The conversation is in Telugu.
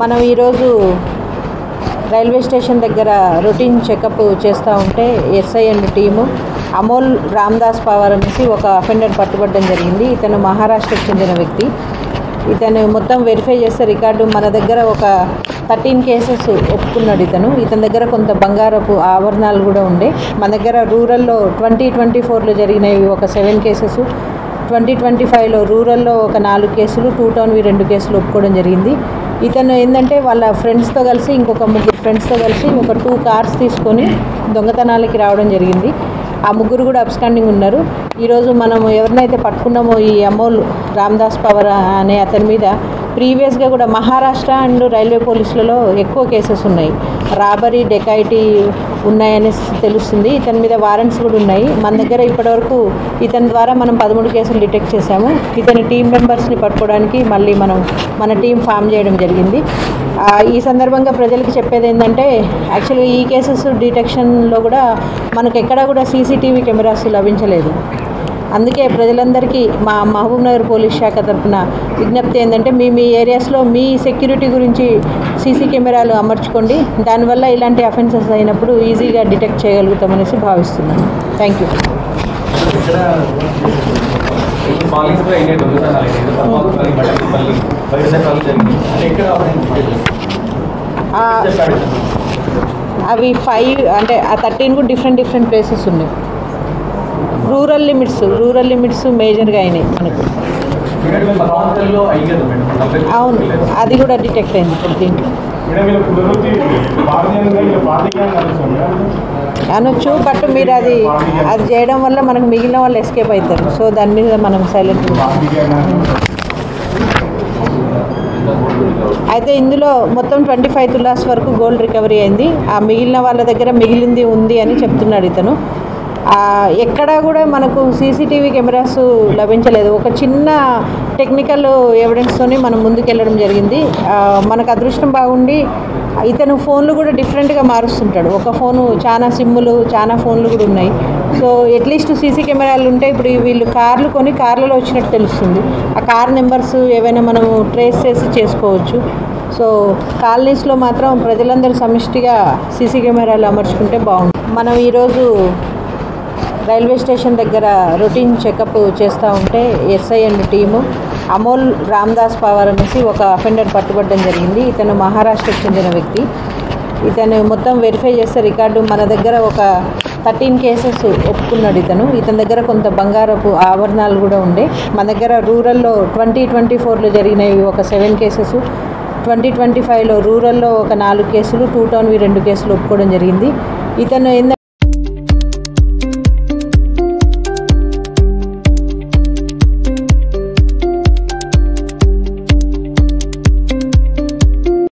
మనం ఈరోజు రైల్వే స్టేషన్ దగ్గర రొటీన్ చెకప్ చేస్తూ ఉంటే SI and team Amol Ramdas Pawar అనేసి ఒక అఫెండర్ పట్టుబడడం జరిగింది. ఇతను మహారాష్ట్రకు చెందిన వ్యక్తి. ఇతను మొత్తం వెరిఫై చేస్తే రికార్డు మన దగ్గర ఒక 13 కేసెస్ ఒప్పుకున్నాడు. ఇతని దగ్గర కొంత బంగారపు ఆభరణాలు కూడా ఉండే. మన దగ్గర రూరల్లో 2024లో జరిగినవి ఒక 7 కేసెస్, 2025లో రూరల్లో ఒక 4 కేసులు, 2 టౌన్వి 2 కేసులు ఒప్పుకోవడం జరిగింది. ఇతను ఏంటంటే వాళ్ళ ఫ్రెండ్స్తో కలిసి ఇంకొక 3 ఫ్రెండ్స్తో కలిసి ఒక 2 కార్స్ తీసుకొని దొంగతనాలకి రావడం జరిగింది. ఆ 3 కూడా అబ్స్టాండింగ్ ఉన్నారు. ఈరోజు మనం ఎవరినైతే పట్టుకున్నామో ఈ అమోల్ రామ్దాస్ పవార్ అనే అతని మీద ప్రీవియస్గా కూడా మహారాష్ట్ర అండ్ రైల్వే పోలీసులలో ఎక్కువ కేసెస్ ఉన్నాయి. రాబరీ, డెకాయిటీ ఉన్నాయని తెలుస్తుంది. ఇతని మీద వారెంట్స్ కూడా ఉన్నాయి. మన దగ్గర ఇప్పటివరకు ఇతని ద్వారా మనం 13 కేసులు డిటెక్ట్ చేశాము. ఇతని టీం మెంబర్స్ని పట్టుకోవడానికి మళ్ళీ మన టీం ఫామ్ చేయడం జరిగింది. ఈ సందర్భంగా ప్రజలకు చెప్పేది ఏంటంటే, యాక్చువల్గా ఈ కేసెస్ డిటెక్షన్లో కూడా మనకు ఎక్కడా కూడా సీసీటీవీ కెమెరాస్ లభించలేదు. అందుకే ప్రజలందరికీ మా మహబూబ్ నగర్ పోలీస్ శాఖ తరఫున విజ్ఞప్తి ఏంటంటే, మీ ఏరియాస్లో మీ సెక్యూరిటీ గురించి సీసీ కెమెరాలు అమర్చుకోండి. దానివల్ల ఇలాంటి అఫెన్సెస్ అయినప్పుడు ఈజీగా డిటెక్ట్ చేయగలుగుతామనేసి భావిస్తున్నాను. Thank you. అవి 5 అంటే ఆ 13 కూడా డిఫరెంట్ ప్లేసెస్ ఉన్నాయి. రూరల్ లిమిట్స్ మేజర్గా అయినాయి మనకు. అవును, అది కూడా డిటెక్ట్ అయింది ఇప్పుడు దీంట్లో అనొచ్చు. బట్ మీరు అది చేయడం వల్ల మనకు మిగిలిన వాళ్ళు ఎస్కేప్ అవుతారు. సో దాని మీద మనం సైలెంట్. అయితే ఇందులో మొత్తం 25 తులాస్ వరకు గోల్డ్ రికవరీ అయింది. ఆ మిగిలిన వాళ్ళ దగ్గర మిగిలింది ఉంది అని చెప్తున్నాడు ఇతను. ఎక్కడా కూడా మనకు సీసీటీవీ కెమెరాస్ లభించలేదు. ఒక చిన్న టెక్నికల్ ఎవిడెన్స్తోనే మనం ముందుకెళ్ళడం జరిగింది. మనకు అదృష్టం బాగుండి ఇతను ఫోన్లు కూడా డిఫరెంట్గా మారుస్తుంటాడు. ఒక ఫోను చాలా సిమ్ములు, చాలా ఫోన్లు కూడా ఉన్నాయి. సో అట్లీస్ట్ సీసీ కెమెరాలు ఉంటే ఇప్పుడు వీళ్ళు కార్లు కొని కార్లలో వచ్చినట్టు తెలుస్తుంది. ఆ కార్ నెంబర్స్ ఏవైనా మనము ట్రేస్ చేసి చేసుకోవచ్చు. సో కాలనీస్లో మాత్రం ప్రజలందరూ సమిష్టిగా సీసీ కెమెరాలు అమర్చుకుంటే బాగుంటుంది. మనం ఈరోజు రైల్వే స్టేషన్ దగ్గర రొటీన్ చెకప్ చేస్తూ ఉంటే SI and team Amol Ramdas Pawar అనేసి ఒక అఫెండర్ పట్టుబడడం జరిగింది. ఇతను మహారాష్ట్రకు చెందిన వ్యక్తి. ఇతను మొత్తం వెరిఫై చేస్తే రికార్డు మన దగ్గర ఒక 13 కేసెస్ ఒప్పుకున్నాడు. ఇతని దగ్గర కొంత బంగారపు ఆభరణాలు కూడా ఉండే. మన దగ్గర రూరల్లో 2024లో జరిగినవి ఒక 7 కేసెస్, 2025లో రూరల్లో ఒక 4 కేసులు, 2 టౌన్వి 2 కేసులు ఒప్పుకోవడం జరిగింది. ఇతను